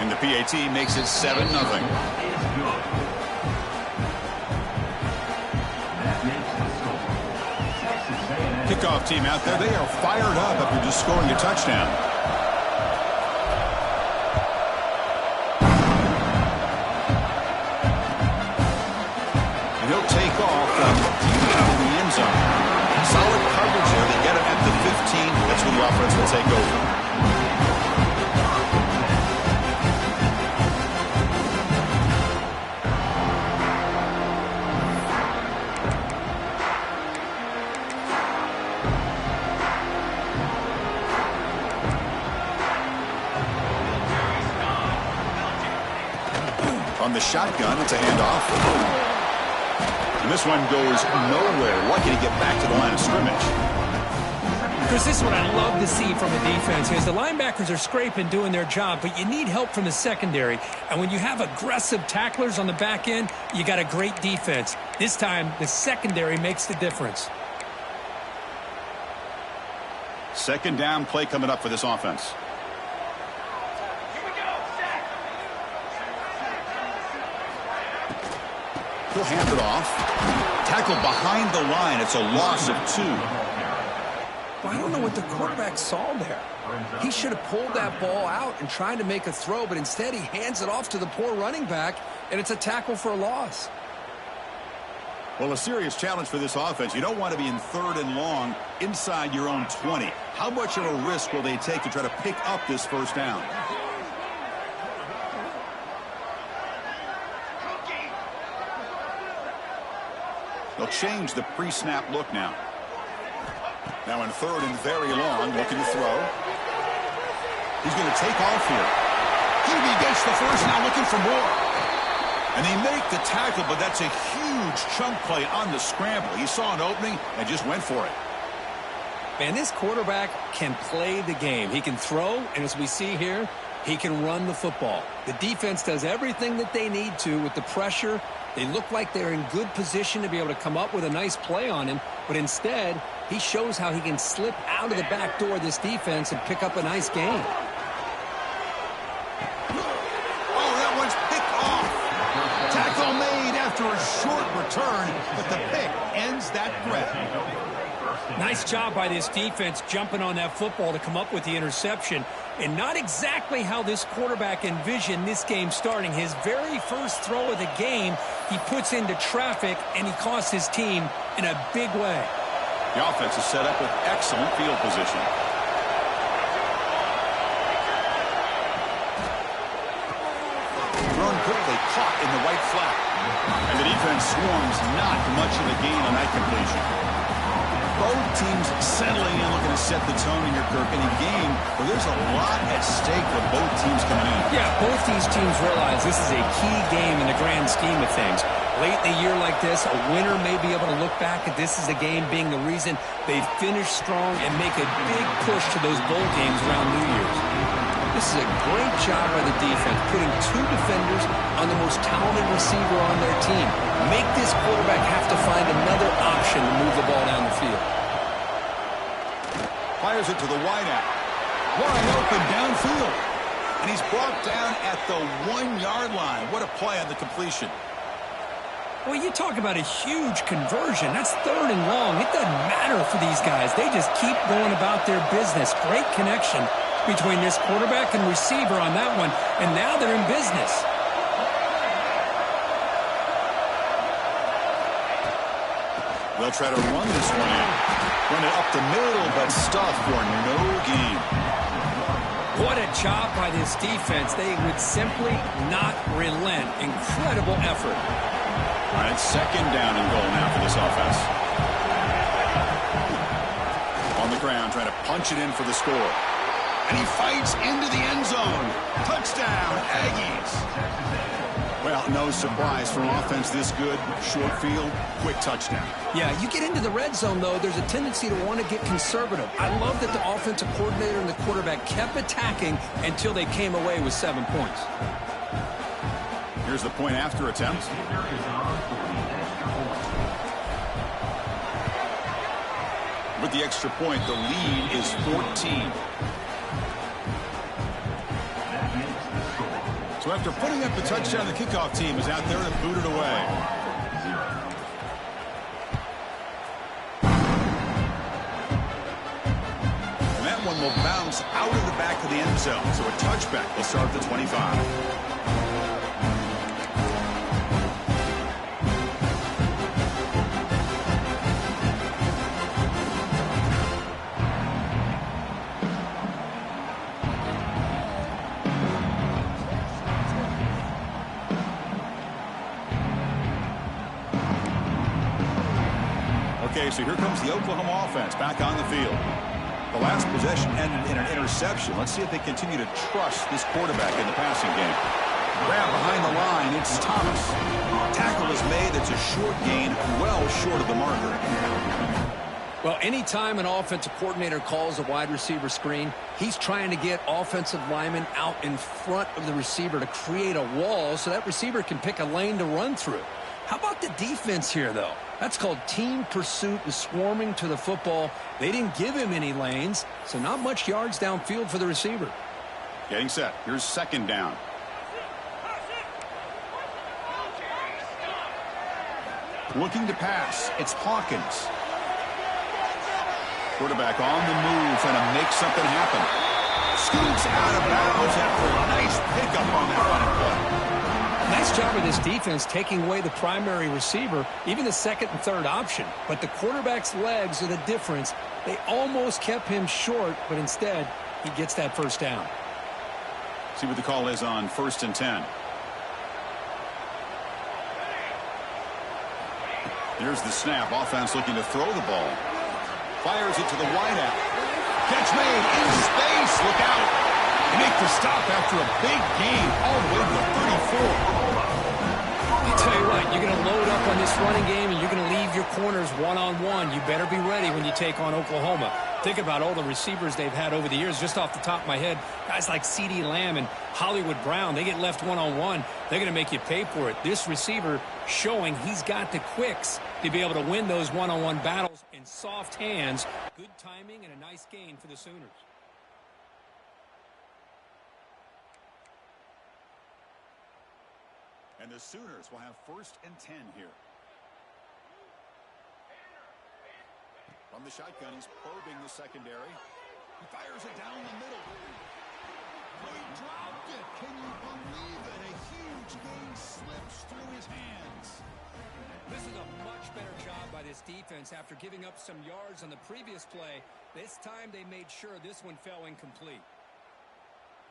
And the PAT makes it 7-0. Kickoff team out there. They are fired up after just scoring a touchdown. And he'll take off from the end zone. Solid coverage there. They get him at the 15. That's where the offense will take over. On the shotgun, it's a handoff. And this one goes nowhere. Lucky to get back to the line of scrimmage. Chris, this is what I love to see from a defense is the linebackers are scraping, doing their job, but you need help from the secondary. And when you have aggressive tacklers on the back end, you got a great defense. This time, the secondary makes the difference. Second down play coming up for this offense. He'll hand it off. Tackle behind the line. It's a loss of 2. Well, I don't know what the quarterback saw there. He should have pulled that ball out and tried to make a throw, but instead he hands it off to the poor running back, and it's a tackle for a loss. Well, a serious challenge for this offense. You don't want to be in 3rd and long inside your own 20. How much of a risk will they take to try to pick up this first down? They'll change the pre-snap look now. Now in 3rd and very long, looking to throw. He's going to take off here. He gets the first, now looking for more. And they make the tackle, but that's a huge chunk play on the scramble. He saw an opening and just went for it. Man, this quarterback can play the game. He can throw, and as we see here, he can run the football. The defense does everything that they need to with the pressure. They look like they're in good position to be able to come up with a nice play on him, but instead, he shows how he can slip out of the back door of this defense and pick up a nice gain. Oh, that one's picked off. Tackle made after a short return, but the pick ends that grab. Nice job by this defense jumping on that football to come up with the interception. And not exactly how this quarterback envisioned this game starting. His very first throw of the game, he puts into traffic, and he costs his team in a big way. The offense is set up with excellent field position. Thrown quickly, caught in the right flat. And the defense swarms not much of a gain on that completion. Both teams settling in, looking to set the tone in your Kirk in a game where there's a lot at stake with both teams coming in. Yeah, both these teams realize this is a key game in the grand scheme of things. Late in a year like this, a winner may be able to look back at this as a game being the reason they finish strong and make a big push to those bowl games around New Year's. This is a great job by the defense, putting 2 defenders on the most talented receiver on their team. Make this quarterback have to find another option to move the ball down the field. Fires it to the wideout. Wide open downfield. And he's brought down at the 1-yard line. What a play on the completion. Well, you talk about a huge conversion. That's 3rd and long. It doesn't matter for these guys. They just keep going about their business. Great connection between this quarterback and receiver on that one. And now they're in business. They'll try to run this one in. Run it up the middle, but stuff for no gain. What a job by this defense. They would simply not relent. Incredible effort. All right, 2nd down and goal now for this offense. On the ground, trying to punch it in for the score. And he fights into the end zone. Touchdown, Aggies. Well, no surprise for an offense this good. Short field, quick touchdown. Yeah, you get into the red zone, though, there's a tendency to want to get conservative. I love that the offensive coordinator and the quarterback kept attacking until they came away with 7 points. Here's the point after attempt. With the extra point, the lead is 14. So after putting up the touchdown, the kickoff team is out there to boot it away. And that one will bounce out of the back of the end zone. So a touchback will start at the 25. Okay, so here comes the Oklahoma offense back on the field. The last possession ended in an interception. Let's see if they continue to trust this quarterback in the passing game. Grab behind the line, it's Thomas. Tackle is made, it's a short gain, well short of the marker. Well, anytime an offensive coordinator calls a wide receiver screen, he's trying to get offensive linemen out in front of the receiver to create a wall so that receiver can pick a lane to run through. How about the defense here, though? That's called team pursuit and swarming to the football. They didn't give him any lanes, so not much yards downfield for the receiver. Getting set. Here's second down. Looking to pass. It's Hawkins. Quarterback on the move, trying to make something happen. Scoots out of bounds after a nice pickup on that running play. Nice job of this defense taking away the primary receiver, even the second and third option. But the quarterback's legs are the difference. They almost kept him short, but instead, he gets that first down. See what the call is on 1st and 10. Here's the snap. Offense looking to throw the ball. Fires it to the wideout. Catch made in space. Look out. They make the stop after a big gain all the way to the 34. I tell you what, you're going to load up on this running game and you're going to leave your corners one-on-one. You better be ready when you take on Oklahoma. Think about all the receivers they've had over the years. Just off the top of my head, guys like CeeDee Lamb and Hollywood Brown, they get left one-on-one. They're going to make you pay for it. This receiver showing he's got the quicks to be able to win those one-on-one battles in soft hands. Good timing and a nice gain for the Sooners. And the Sooners will have 1st and 10 here. From the shotgun, he's probing the secondary. He fires it down the middle. Oh, he dropped it. Can you believe it? A huge gain slips through his hands. This is a much better job by this defense after giving up some yards on the previous play. This time they made sure this one fell incomplete.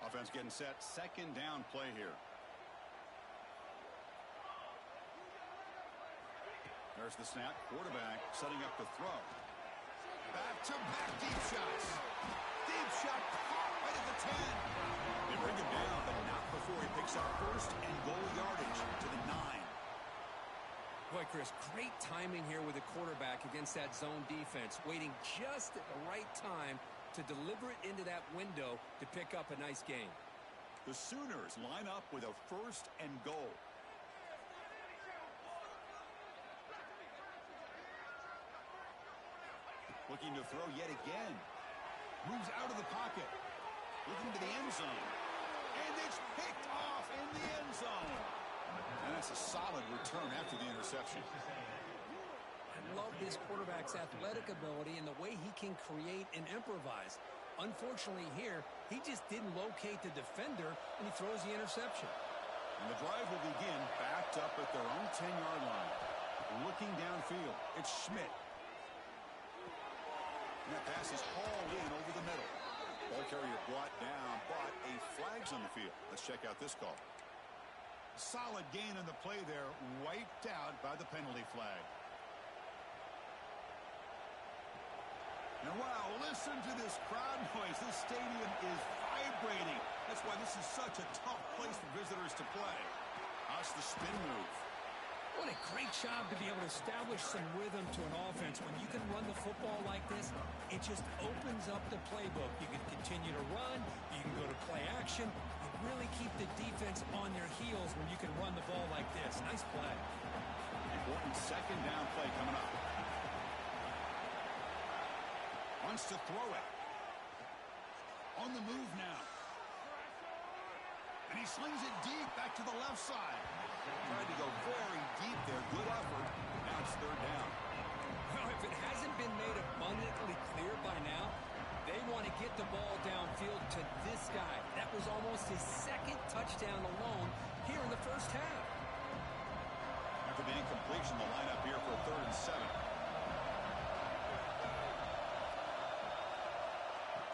Offense getting set. Second down play here. There's the snap. Quarterback setting up the throw. Back-to-back deep shots. Deep shot caught right at the 10. They bring him down, but not before he picks up 1st and goal yardage to the 9. Boy, Chris, great timing here with the quarterback against that zone defense, waiting just at the right time to deliver it into that window to pick up a nice gain. The Sooners line up with a 1st and goal. Looking to throw yet again. Moves out of the pocket. Looking to the end zone. And it's picked off in the end zone. And that's a solid return after the interception. I love this quarterback's athletic ability and the way he can create and improvise. Unfortunately here, he just didn't locate the defender, and he throws the interception. And the drive will begin backed up at their own 10-yard line. Looking downfield, it's Schmidt. And that pass is hauled in over the middle. Ball carrier brought down, but a flag's on the field. Let's check out this call. Solid gain on the play there, wiped out by the penalty flag. And wow, listen to this crowd noise. This stadium is vibrating. That's why this is such a tough place for visitors to play. How's the spin move? What a great job to be able to establish some rhythm to an offense. When you can run the football like this, it just opens up the playbook. You can continue to run. You can go to play action. You really keep the defense on their heels when you can run the ball like this. Nice play. Important second down play coming up. Wants to throw it. On the move now. And he slings it deep back to the left side. Tried to go very deep there. Good effort. Now it's third down. Well, if it hasn't been made abundantly clear by now, they want to get the ball downfield to this guy. That was almost his second touchdown alone here in the first half. After the incompletion, the lineup here for 3rd and 7.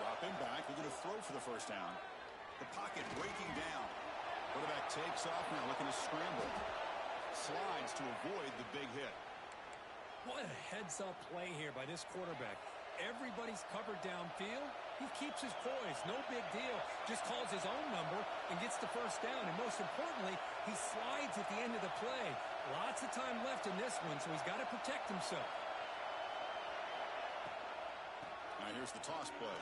Dropping back. They're going to throw for the first down. The pocket breaking down. Quarterback takes off now, looking to scramble. Slides to avoid the big hit. What a heads-up play here by this quarterback. Everybody's covered downfield. He keeps his poise. No big deal. Just calls his own number and gets the first down. And most importantly, he slides at the end of the play. Lots of time left in this one, so he's got to protect himself. Now here's the toss play.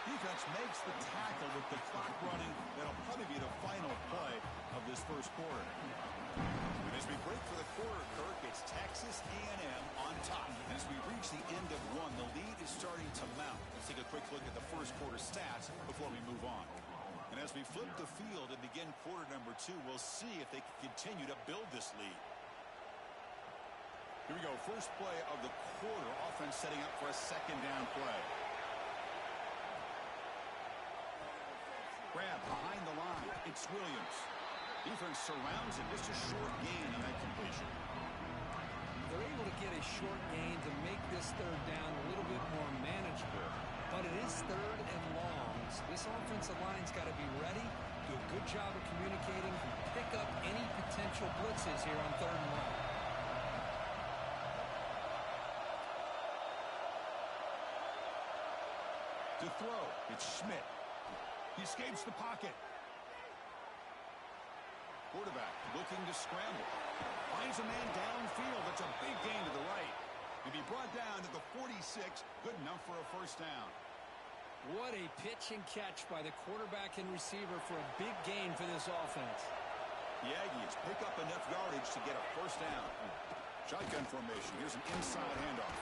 Defense makes the tackle with the clock running. That'll probably be the final play of this first quarter. And as we break for the quarter, Kirk, it's Texas A&M on top. And as we reach the end of one, the lead is starting to mount. Let's take a quick look at the first quarter stats before we move on. And as we flip the field and begin quarter number 2, we'll see if they can continue to build this lead. Here we go. First play of the quarter. Offense setting up for a second down play. Grab behind the line. It's Williams. Defense surrounds him. Just a short gain on that completion. They're able to get a short gain to make this third down a little bit more manageable. But it is third and long. So this offensive line's got to be ready, do a good job of communicating, and pick up any potential blitzes here on third and long. To throw, it's Schmidt. He escapes the pocket. Quarterback looking to scramble. Finds a man downfield. That's a big gain to the right. He'll be brought down to the 46. Good enough for a first down. What a pitch and catch by the quarterback and receiver for a big gain for this offense. The Aggies pick up enough yardage to get a first down. Shotgun formation. Here's an inside handoff.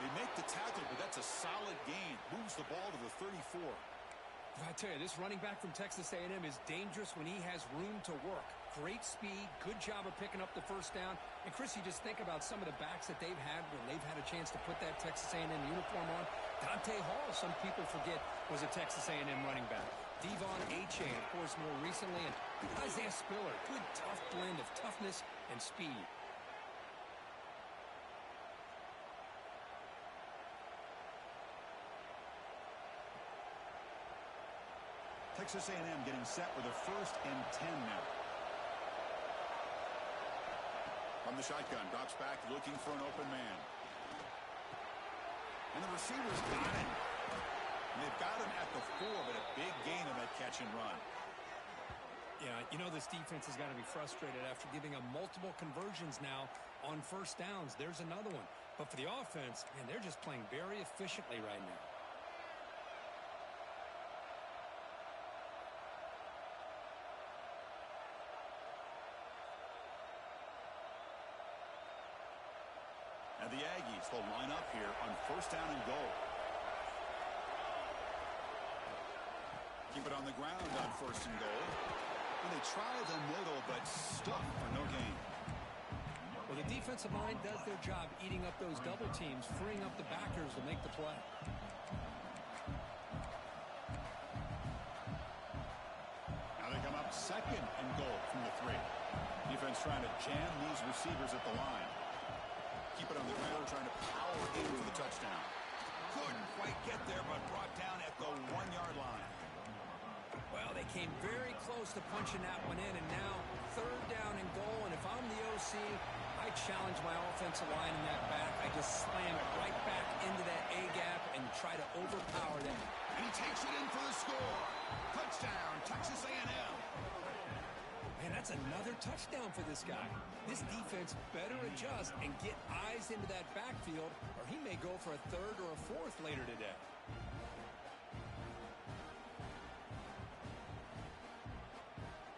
They make the tackle, but that's a solid gain. Moves the ball to the 34. I tell you, this running back from Texas A&M is dangerous when he has room to work. Great speed, good job of picking up the first down. And, Chris, you just think about some of the backs that they've had when they've had a chance to put that Texas A&M uniform on. Dante Hall, some people forget, was a Texas A&M running back. Devon Achane, of course, more recently. And Isaiah Spiller, good, tough blend of toughness and speed. Texas A&M getting set with a 1st and 10 now. From the shotgun, drops back looking for an open man. And the receivers got him. And they've got him at the 4, but a big gain on that catch and run. Yeah, you know this defense has got to be frustrated after giving up multiple conversions now on first downs. There's another one. But for the offense, man, they're just playing very efficiently right now. And the Aggies will line up here on first down and goal. Keep it on the ground on first and goal. And they try the middle, but stuck for no gain. Well, the defensive line does their job eating up those double teams, freeing up the backers to make the play. Now they come up second and goal from the 3. Defense trying to jam these receivers at the line. Keep it on the ground, trying to power into the touchdown. Couldn't quite get there, but brought down at the 1-yard line. Well, they came very close to punching that one in, and now third down and goal. And if I'm the OC, I challenge my offensive line in that back. I just slam it right back into that A-gap and try to overpower them. And he takes it in for the score. Touchdown, Texas A&M. Man, that's another touchdown for this guy. This defense better adjust and get eyes into that backfield, or he may go for a 3rd or a 4th later today.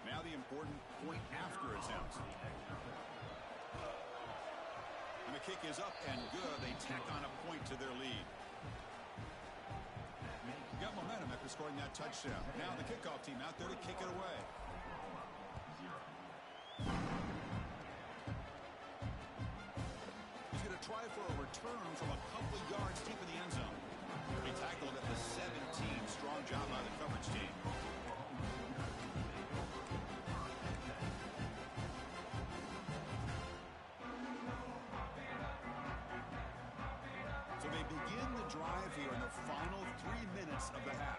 Now the important point after attempt. And the kick is up and good. They tack on a point to their lead. Got momentum at after scoring that touchdown. Now the kickoff team out there to kick it away. He's going to try for a return from a couple of yards deep in the end zone. He tackled at the 17. Strong job by the coverage team. So they begin the drive here in the final 3 minutes of the half.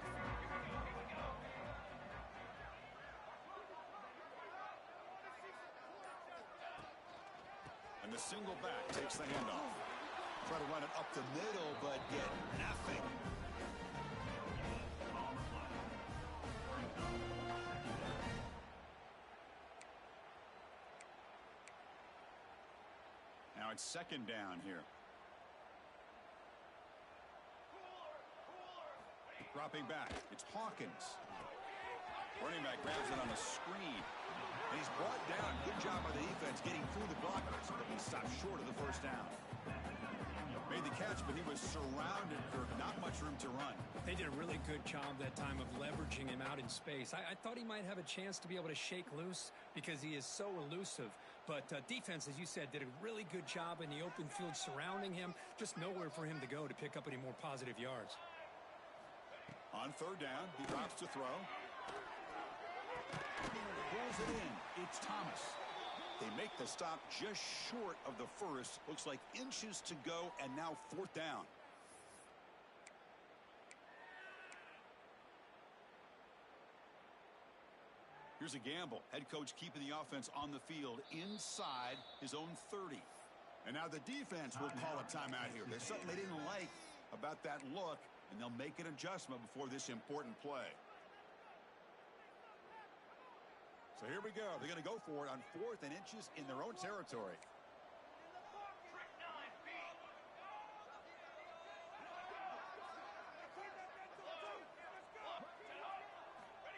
And the single back takes the handoff. Try to run it up the middle, but get nothing. Now it's second down here. Dropping back, it's Hawkins. Running back grabs it on a screen. And he's brought down. Good job by the defense getting through the blockers, but he stopped short of the first down. Made the catch, but he was surrounded, Kirk. Not much room to run. They did a really good job that time of leveraging him out in space. I thought he might have a chance to be able to shake loose because he is so elusive. But defense, as you said, did a really good job in the open field surrounding him. Just nowhere for him to go to pick up any more positive yards. On third down, he drops to throw. Pulls it in. It's Thomas. They make the stop just short of the first. Looks like inches to go, and now fourth down. Here's a gamble. Head coach keeping the offense on the field inside his own 30. And now the defense will call a timeout here. There's something they didn't like about that look, and they'll make an adjustment before this important play. So here we go. They're going to go for it on 4th and inches in their own territory.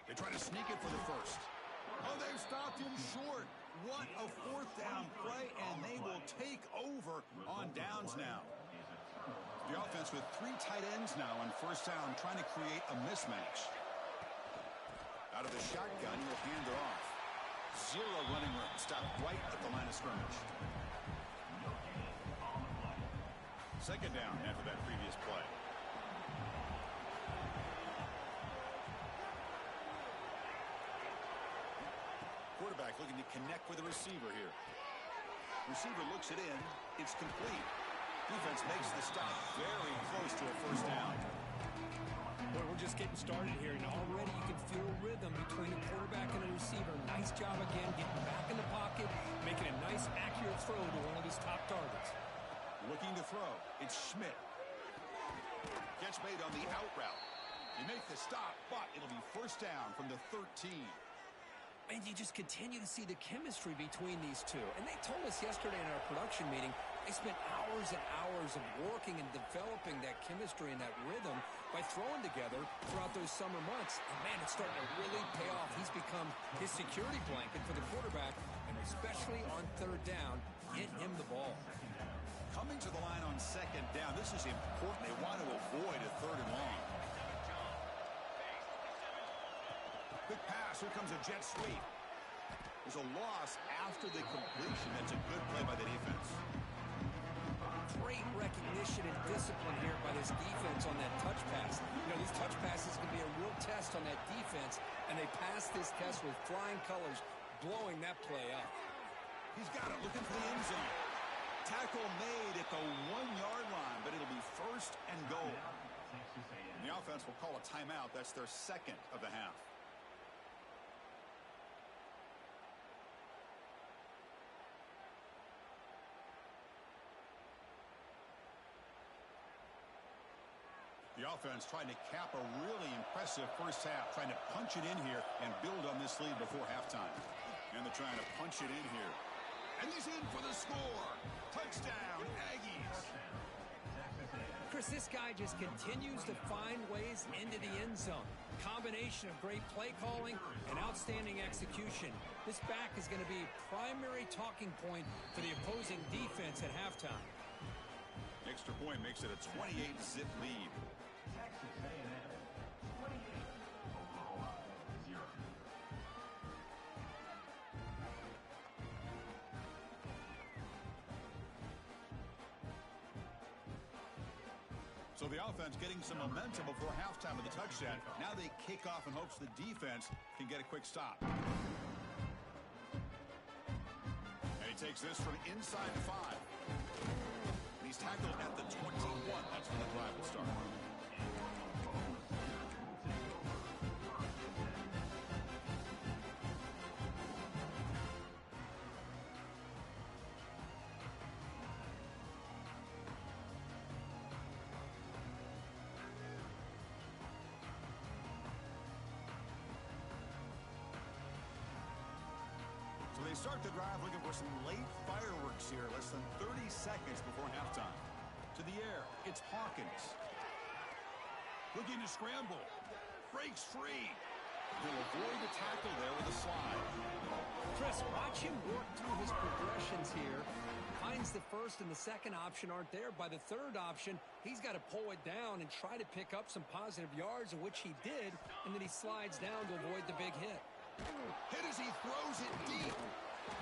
They try to sneak it for the first. Oh, they've stopped him short. What a fourth down play, and they will take over on downs now. The offense with 3 tight ends now on first down, trying to create a mismatch. Out of the shotgun, he'll hand it off. 0 running room. Stopped right at the line of scrimmage. Second down after that previous play. Quarterback looking to connect with the receiver here. Receiver looks it in. It's complete. Defense makes the stop very close to a first down. Boy, we're just getting started here, and already you can feel rhythm between the quarterback and the receiver. Nice job again, getting back in the pocket, making a nice, accurate throw to one of his top targets. Looking to throw. It's Schmidt. Catch made on the out route. You make the stop, but it'll be first down from the 13. And you just continue to see the chemistry between these two. And they told us yesterday in our production meeting, they spent hours and hours of working and developing that chemistry and that rhythm by throwing together throughout those summer months. And, man, it's starting to really pay off. He's become his security blanket for the quarterback, and especially on third down, get him the ball. Coming to the line on second down, this is important. They want to avoid a third and long. Quick pass. Here comes a jet sweep. There's a loss after the completion. That's a good play by the defense. Great recognition and discipline here by this defense on that touch pass. You know, these touch passes can be a real test on that defense, and they passed this test with flying colors, blowing that play up. He's got it, looking for the end zone. Tackle made at the 1-yard line, but it'll be first and goal. And the offense will call a timeout. That's their second of the half. The offense trying to cap a really impressive first half, trying to punch it in here and build on this lead before halftime. And they're trying to punch it in here. And he's in for the score. Touchdown, Aggies. Chris, this guy just continues to find ways into the end zone. Combination of great play calling and outstanding execution. This back is going to be a primary talking point for the opposing defense at halftime. Extra point makes it a 28-zip lead. Texas A&M 28. So the offense getting some momentum before halftime with the touchdown. Now they kick off in hopes the defense can get a quick stop. And he takes this from inside 5. And he's tackled at the 21. That's when the drive will start. They start the drive looking for some late fireworks here, less than 30 seconds before halftime. To the air, it's Hawkins. Looking to scramble. Breaks free. He'll avoid the tackle there with a slide. Chris, watch him work through his progressions here. Finds the first and the second option aren't there. By the third option, he's got to pull it down and try to pick up some positive yards, in which he did, and then he slides down to avoid the big hit. Hit as he throws it deep.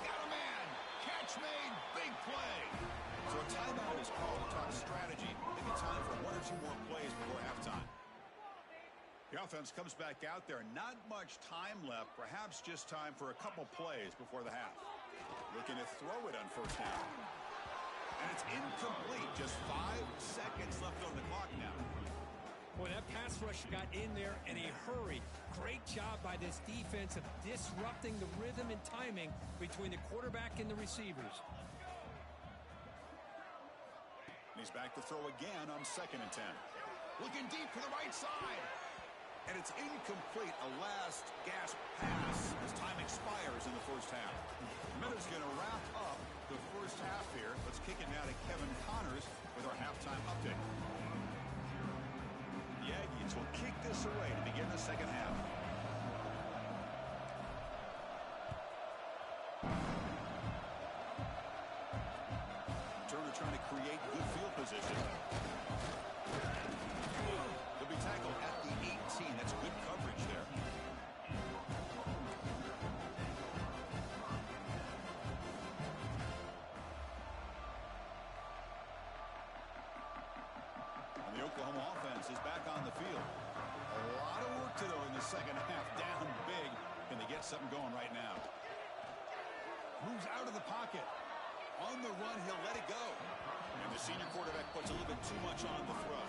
Got a man. Catch made. Big play. So a timeout is called to talk strategy. Maybe time for 1 or 2 more plays before halftime. The offense comes back out there. Not much time left. Perhaps just time for a couple plays before the half. Looking to throw it on first down. And it's incomplete. Just 5 seconds left on the clock now. Boy, that pass rush got in there in a hurry. Great job by this defense of disrupting the rhythm and timing between the quarterback and the receivers. And he's back to throw again on 2nd and 10. Looking deep to the right side. And it's incomplete. A last gasp pass as time expires in the first half. Minutes going to wrap up the first half here. Let's kick it now to Kevin Connors with our halftime update. The Aggies will kick this away to begin the second half. Turner trying to create good field position. He'll be tackled at the 18. That's good coverage there. The Oklahoma offense is back on the field. A lot of work to do in the second half. Down big. Can they get something going right now? Moves out of the pocket. On the run, he'll let it go. And the senior quarterback puts a little bit too much on the throw.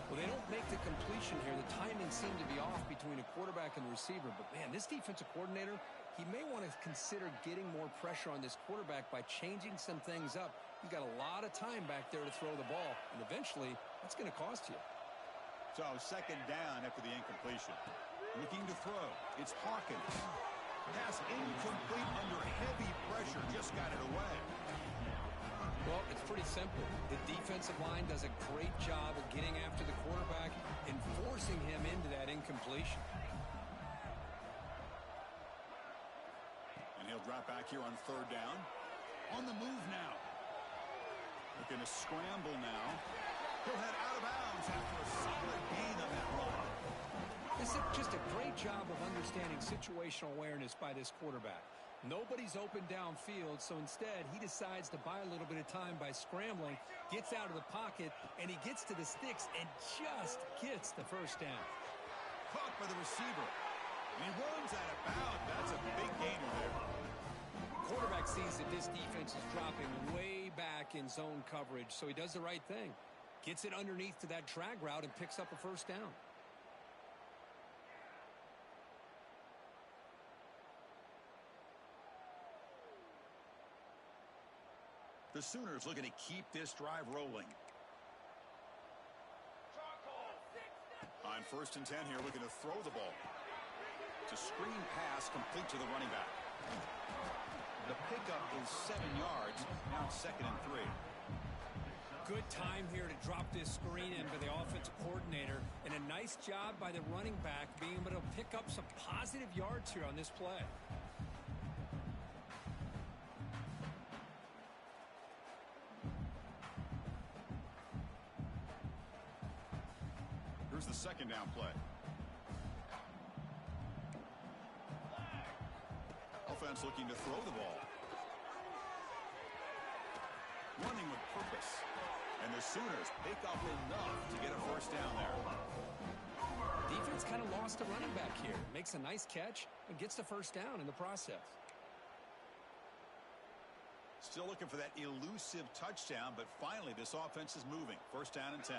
Well, they don't make the completion here. The timing seemed to be off between the quarterback and the receiver. But, man, this defensive coordinator, he may want to consider getting more pressure on this quarterback by changing some things up. He's got a lot of time back there to throw the ball, and eventually that's going to cost you. So, second down after the incompletion. Looking to throw. It's Hawkins. Pass incomplete under heavy pressure. Just got it away. Well, it's pretty simple. The defensive line does a great job of getting after the quarterback and forcing him into that incompletion. And he'll drop back here on 3rd down. On the move now. Looking to scramble now. He'll head out of bounds after a solid gain on that run. This is just a great job of understanding situational awareness by this quarterback. Nobody's open downfield, so instead he decides to buy a little bit of time by scrambling, gets out of the pocket, and he gets to the sticks and just gets the first down. Caught by the receiver. And he runs out of bounds. That's a big gainer there. Quarterback sees that this defense is dropping way back in zone coverage, so he does the right thing. Gets it underneath to that drag route and picks up a first down. The Sooners looking to keep this drive rolling. On 1st and 10 here, looking to throw the ball. It's a screen pass complete to the running back. The pickup is 7 yards. Now it's 2nd and 3. Good time here to drop this screen in by the offensive coordinator, and a nice job by the running back being able to pick up some positive yards here on this play. Here's the 2nd down play. Offense looking to throw the ball. Running with purpose. And the Sooners pick up enough to get a first down there. Defense kind of lost a running back here. Makes a nice catch and gets the first down in the process. Still looking for that elusive touchdown, but finally this offense is moving. First down and 10.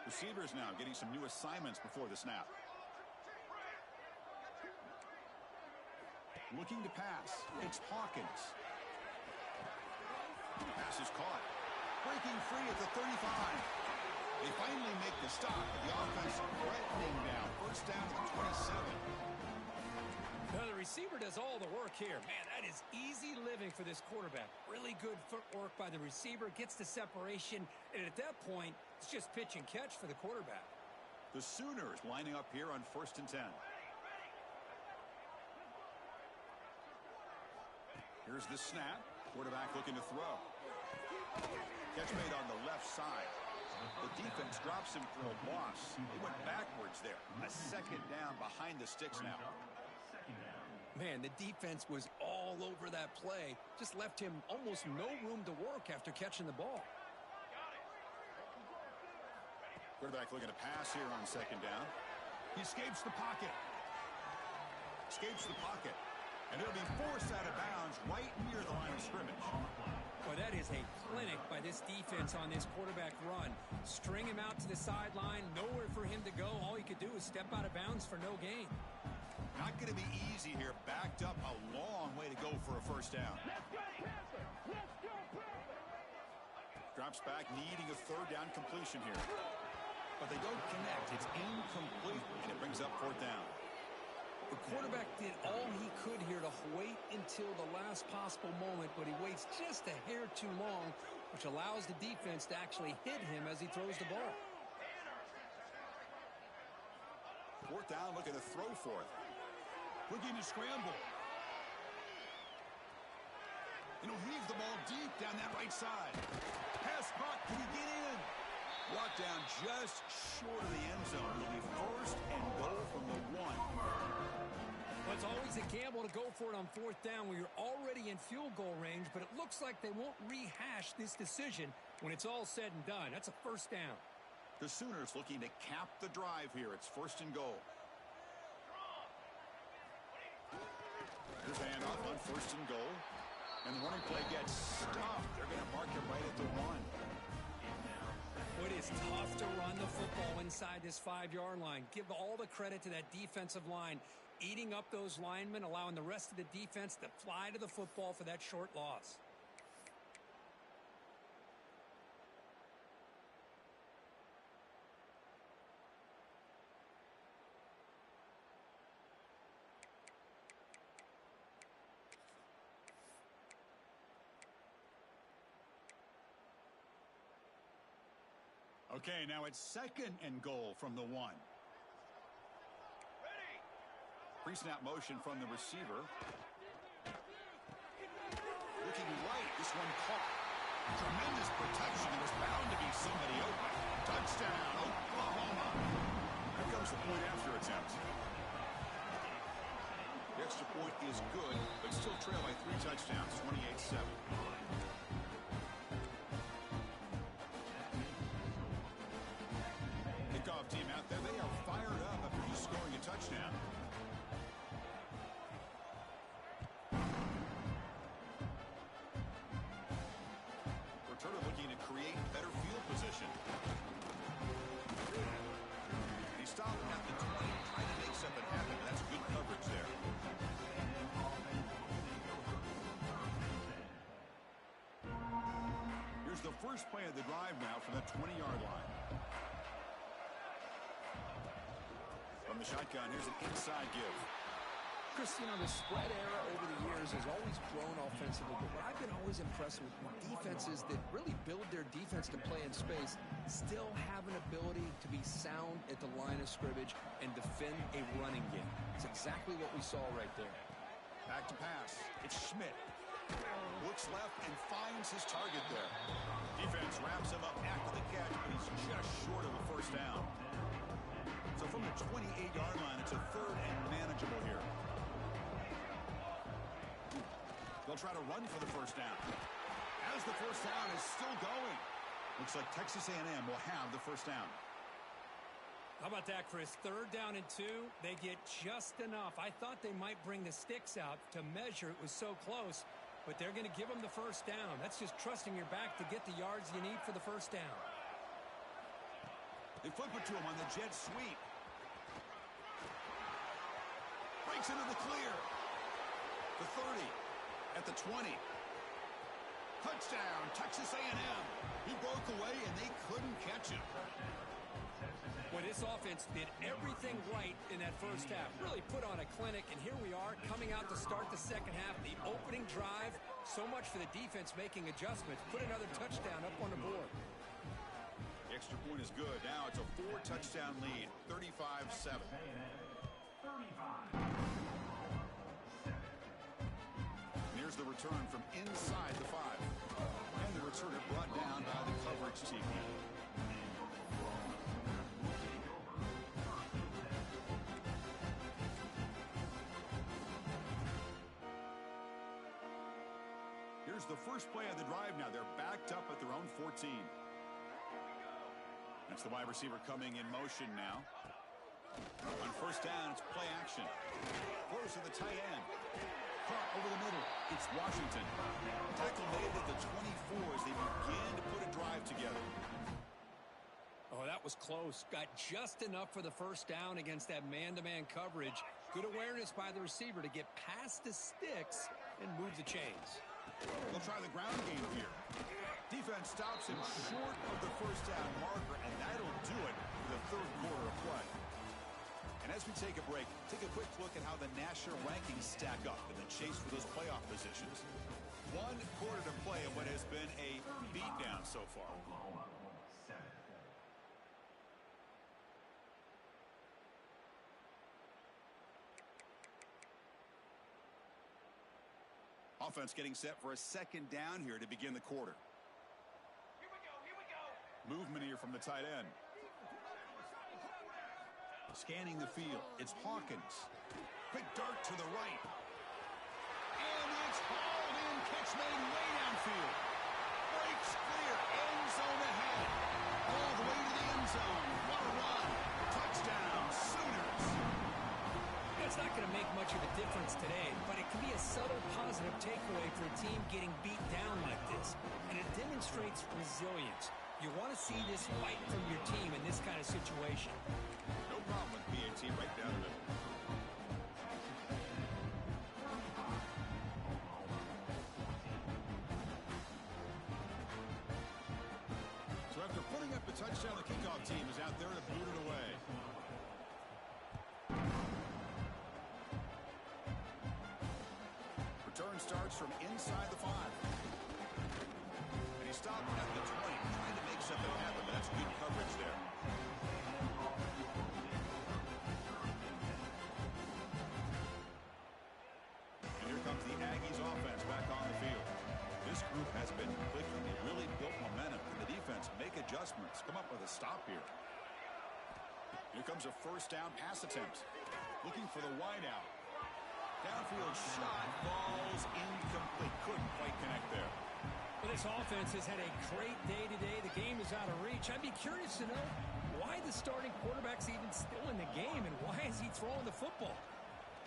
Receivers now getting some new assignments before the snap. Looking to pass. It's Hawkins. Pass is caught. Breaking free at the 35. They finally make the stop, but the offense threatening now. First down at the 27. Now the receiver does all the work here. Man, that is easy living for this quarterback. Really good footwork by the receiver. Gets the separation. And at that point, it's just pitch and catch for the quarterback. The Sooners lining up here on first and 10. Here's the snap. Quarterback looking to throw. Catch made on the left side. The defense drops him for a loss. They went backwards there. A second down behind the sticks now. Man, the defense was all over that play. Just left him almost no room to work after catching the ball. Quarterback looking to pass here on second down. He escapes the pocket. Escapes the pocket. And he'll be forced out of bounds right near the line of scrimmage. Well, that is a clinic by this defense on this quarterback run. String him out to the sideline, nowhere for him to go. All he could do is step out of bounds for no gain. Not going to be easy here. Backed up a long way to go for a first down. Let's go, Panther! Let's go, Panther! Drops back, needing a third down completion here. But they don't connect. It's incomplete, and it brings up fourth down. The quarterback did all he could here to wait until the last possible moment, but he waits just a hair too long, which allows the defense to actually hit him as he throws the ball. Fourth down, looking to throw for it. Looking to scramble. And he'll heave the ball deep down that right side. Pass caught. Can he get in? Brought down just short of the end zone. It'll be first and goal from the 1. Well, it's always a gamble to go for it on fourth down when you're already in field goal range, but it looks like they won't rehash this decision when it's all said and done. That's a first down. The Sooners looking to cap the drive here. It's first and goal. Here's a handoff on first and goal. And the running play gets stopped. They're going to mark it right at the 1. It is tough to run the football inside this 5-yard line. Give all the credit to that defensive line, eating up those linemen, allowing the rest of the defense to fly to the football for that short loss. Okay, now it's second and goal from the 1. Pre-snap motion from the receiver. Looking right, this one caught. Tremendous protection. There was bound to be somebody open. Touchdown, Oklahoma. Here comes the point after attempt. The extra point is good, but still trail by 3 touchdowns, 28-7. Kickoff team out there. They are fired up after just scoring a touchdown. Returner looking to create better field position. He stopped at the 20, trying to make something happen. That's good coverage there. Here's the first play of the drive now from the 20-yard line. From the shotgun, here's an inside give. Chris, the spread era over the years has always grown offensively, but what I've been always impressed with defenses that really build their defense to play in space still have an ability to be sound at the line of scrimmage and defend a running game. It's exactly what we saw right there. Back to pass. It's Schmidt. Looks left and finds his target there. Defense wraps him up after the catch, but he's just short of the first down. So from the 28-yard line, it's a third and manageable here. They'll try to run for the first down. Has the first down, is still going. Looks like Texas A&M will have the first down. How about that, Chris? 3rd down and 2. They get just enough. I thought they might bring the sticks out to measure. It was so close, but they're going to give them the first down. That's just trusting your back to get the yards you need for the first down. They flip it to him on the jet sweep. Breaks into the clear. The 30. At the 20. Touchdown, Texas A&M. He broke away, and they couldn't catch him. Well, this offense did everything right in that first half. Really put on a clinic, and here we are coming out to start the second half. The opening drive, so much for the defense making adjustments. Put another touchdown up on the board. The extra point is good. Now it's a 4-touchdown lead, 35-7. Here's the return from inside the 5. And the returner brought down by the coverage team. Here's the first play of the drive now. They're backed up at their own 14. That's the wide receiver coming in motion now. On first down, it's play action. Throws to the tight end. Caught over the middle. It's Washington. Tackle made at the 24 as they begin to put a drive together. Oh, that was close. Got just enough for the first down against that man-to-man coverage. Good awareness by the receiver to get past the sticks and move the chains. They'll try the ground game here. Defense stops him short of the first down marker, and that'll do it for the 3rd quarter of play. And as we take a break, take a quick look at how the national rankings stack up in the chase for those playoff positions. 1 quarter to play in what has been a beatdown so far. Oklahoma, 7. Offense getting set for a 2nd down here to begin the quarter. Here we go. Movement here from the tight end. Scanning the field, it's Hawkins. Quick dart to the right. And it's hauled in, catch made way downfield. Breaks clear, end zone ahead. All the way to the end zone. What a run. Touchdown, Sooners. It's not going to make much of a difference today, but it can be a subtle positive takeaway for a team getting beat down like this. And it demonstrates resilience. You want to see this fight from your team in this kind of situation. No problem with PAT right down the middle. So after putting up the touchdown, the kickoff team is out there to boot it away. Return starts from inside the 5. And he stopped at the 20, trying to make something happen, but that's good coverage there. And here comes the Aggies offense back on the field. This group has been clicking. They really built momentum. Can the defense make adjustments? Come up with a stop here. Here comes a first down pass attempt. Looking for the wideout. Downfield shot falls incomplete. Couldn't quite connect there. Well, this offense has had a great day today. The game is out of reach. I'd be curious to know why the starting quarterback's even still in the game and why is he throwing the football?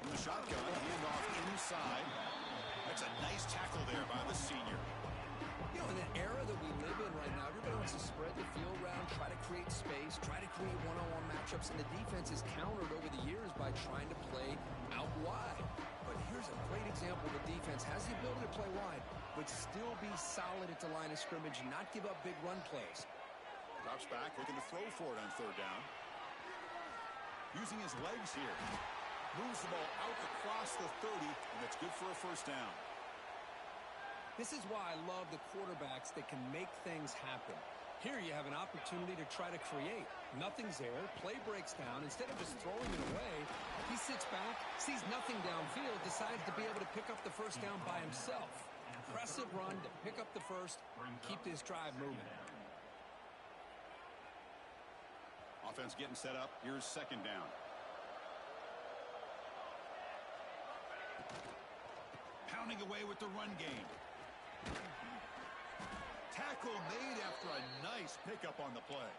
From the shotgun, handoff inside. That's a nice tackle there by the senior. You know, in the era that we live in right now, everybody wants to spread the field around, try to create space, try to create one-on-one matchups, and the defense is countered over the years by trying to play out wide. But here's a great example. The defense has the ability to play wide, but still be solid at the line of scrimmage, not give up big run plays. Drops back, looking to throw for it on 3rd down. Using his legs here. Moves the ball out across the 30, and that's good for a first down. This is why I love the quarterbacks that can make things happen. Here you have an opportunity to try to create. Nothing's there. Play breaks down. Instead of just throwing it away, he sits back, sees nothing downfield, decides to be able to pick up the first down by himself. Impressive run to pick up the first, keep this drive moving. Offense getting set up. Here's 2nd down. Pounding away with the run game. tackle made after a nice pickup on the play.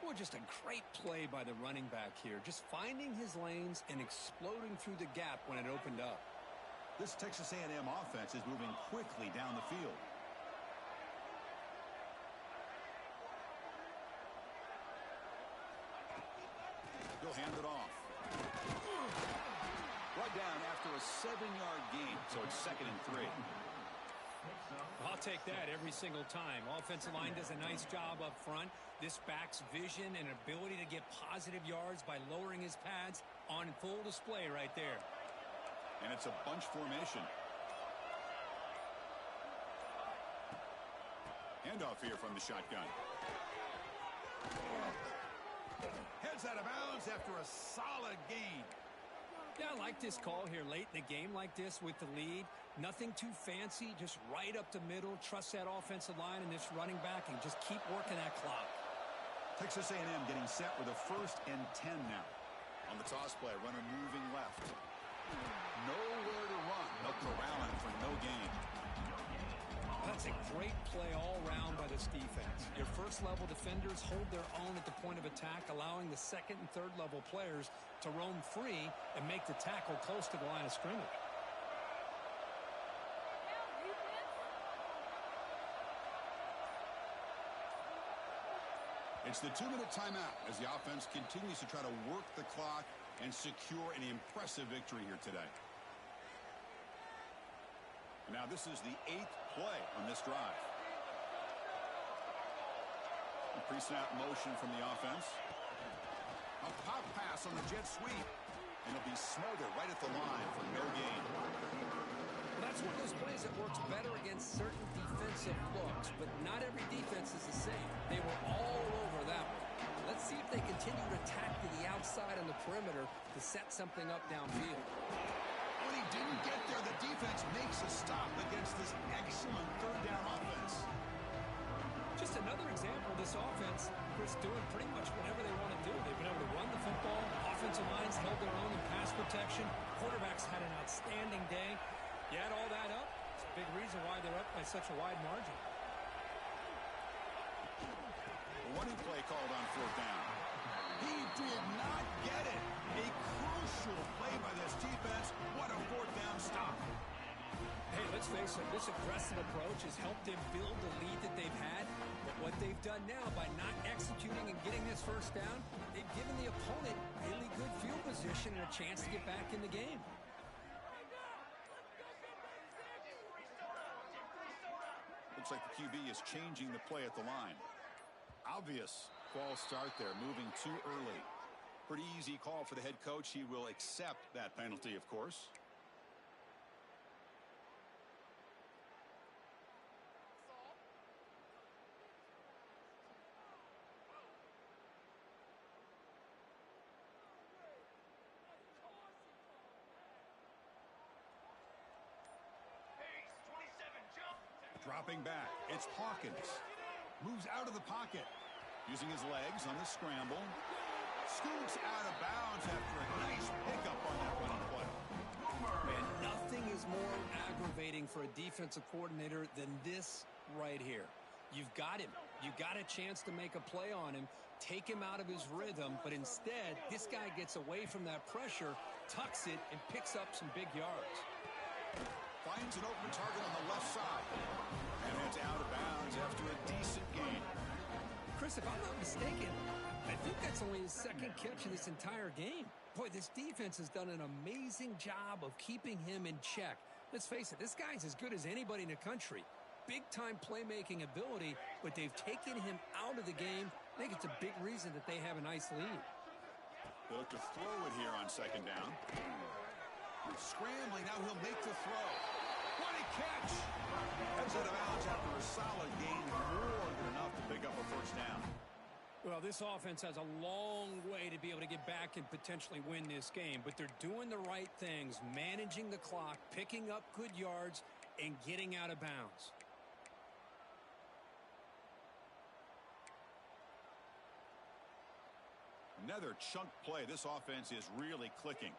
Well, just a great play by the running back here. Just finding his lanes and exploding through the gap when it opened up. This Texas A&M offense is moving quickly down the field. He'll hand it off. Brought down after a 7-yard gain, so it's 2nd and 3. I'll take that every single time. Offensive line does a nice job up front. This back's vision and ability to get positive yards by lowering his pads on full display right there. And it's a bunch formation. Handoff here from the shotgun. Heads out of bounds after a solid gain. Yeah, I like this call here late in the game like this with the lead. Nothing too fancy, just right up the middle. Trust that offensive line and this running back and just keep working that clock. Texas A&M getting set with a 1st and 10 now. On the toss play, runner moving left. Nowhere to run. They'll corral him for no gain. That's a great play all around by this defense. Your first-level defenders hold their own at the point of attack, allowing the second and third-level players to roam free and make the tackle close to the line of scrimmage. It's the 2-minute timeout as the offense continues to try to work the clock and secure an impressive victory here today. Now this is the 8th play on this drive. A pre-snap motion from the offense. A pop pass on the jet sweep. And it'll be smothered right at the line for no gain. Well, that's one of those plays that works better against certain defensive looks, but not every defense is the same. They were all over that one. Let's see if they continue to attack to the outside on the perimeter to set something up downfield. When he didn't get there, the defense makes a stop against this excellent 3rd down offense. Just another example of this offense, Chris, doing pretty much whatever they want to do. They've been able to run the football. Offensive lines held their own in pass protection. Quarterbacks had an outstanding day. You add all that up, it's a big reason why they're up by such a wide margin. A running play called on 4th down. He did not get it. A crucial play by this defense. What a 4th down stop. Hey, let's face it, this aggressive approach has helped them build the lead that they've had. But what they've done now by not executing and getting this 1st down, they've given the opponent really good field position and a chance to get back in the game. Looks like the QB is changing the play at the line. Obvious false start there, moving too early. Pretty easy call for the head coach. He will accept that penalty, of course. Dropping back, it's Hawkins. Moves out of the pocket. Using his legs on the scramble. Scoots out of bounds after a nice pickup on that running play. Man, nothing is more aggravating for a defensive coordinator than this right here. You've got him. You got a chance to make a play on him, take him out of his rhythm, but instead, this guy gets away from that pressure, tucks it, and picks up some big yards. Finds an open target on the left side. And it's out of bounds after a decent gain. Chris, if I'm not mistaken, I think that's only his 2nd catch of this entire game. Boy, this defense has done an amazing job of keeping him in check. Let's face it, this guy's as good as anybody in the country. Big-time playmaking ability, but they've taken him out of the game. I think it's a big reason that they have a nice lead. They look to throw it here on 2nd down. Scrambling, now he'll make the throw. What a catch! That's out of bounds after a solid gain, more than enough to pick up a 1st down. Well, this offense has a long way to be able to get back and potentially win this game, but they're doing the right things, managing the clock, picking up good yards, and getting out of bounds. Another chunk play. This offense is really clicking.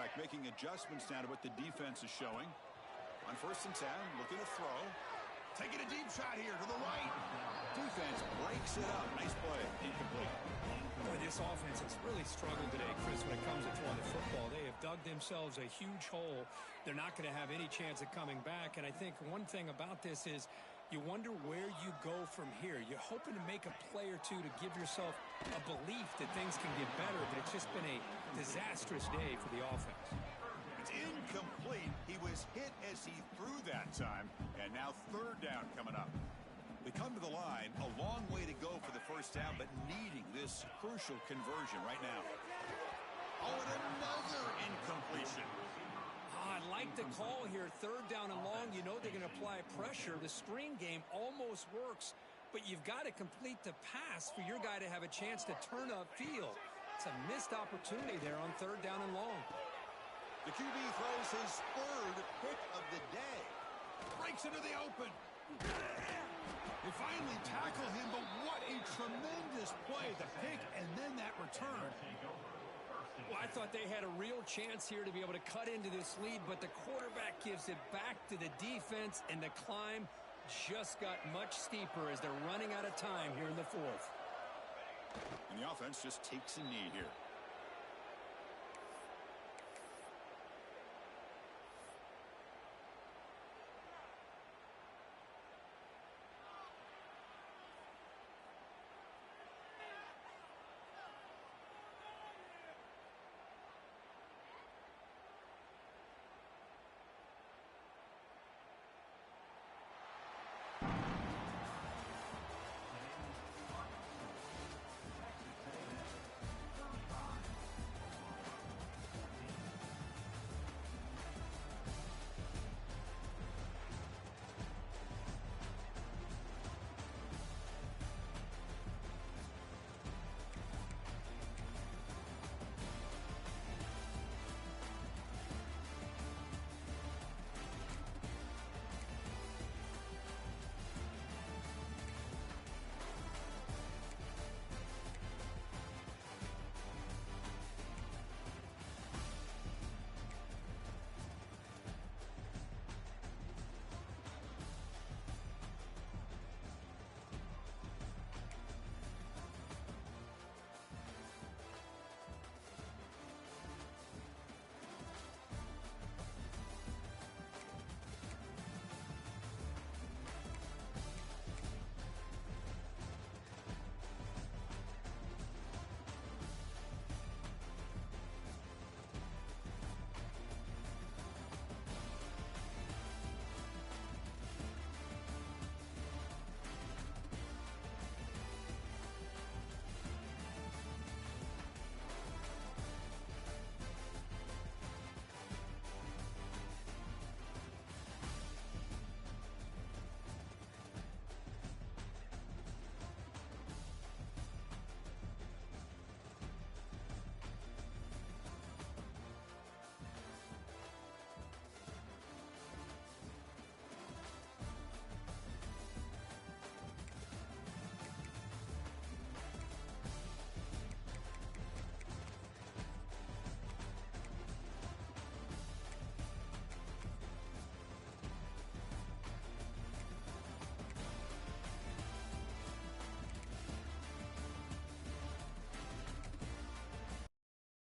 quarterback making adjustments now to what the defense is showing. On 1st and 10, looking to throw. Taking a deep shot here to the right. Defense breaks it up. Nice play. Incomplete. Boy, this offense has really struggled today, Chris, when it comes to throwing the football. They have dug themselves a huge hole. They're not going to have any chance of coming back. And I think one thing about this is you wonder where you go from here. You're hoping to make a play or two to give yourself a belief that things can get better, but it's just been a disastrous day for the offense. It's incomplete. He was hit as he threw that time. And now 3rd down coming up. They come to the line, a long way to go for the 1st down, but needing this crucial conversion right now. Oh, and another incompletion. I like the call here. 3rd down and long. You know they're going to apply pressure. The screen game almost works, but you've got to complete the pass for your guy to have a chance to turn upfield. It's a missed opportunity there on 3rd down and long. The QB throws his 3rd pick of the day. Breaks into the open. They finally tackle him, but what a tremendous play. The pick and then that return. Well, I thought they had a real chance here to be able to cut into this lead, but the quarterback gives it back to the defense, and the climb just got much steeper as they're running out of time here in the 4th. And the offense just takes a knee here.